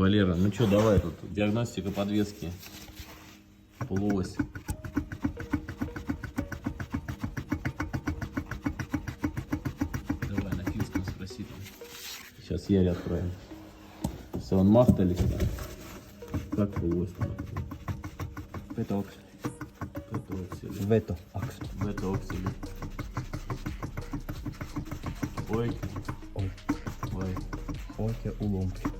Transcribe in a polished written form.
Валера, ну что, давай тут диагностика подвески. Полуось. Давай на финском спроси там. Сейчас Яре отправим. Все, он мафта или что? Как полуось там? Вето Аксель. Вето аксель. Вето аксель. Ой. Ой. Ой. Ой, уломки.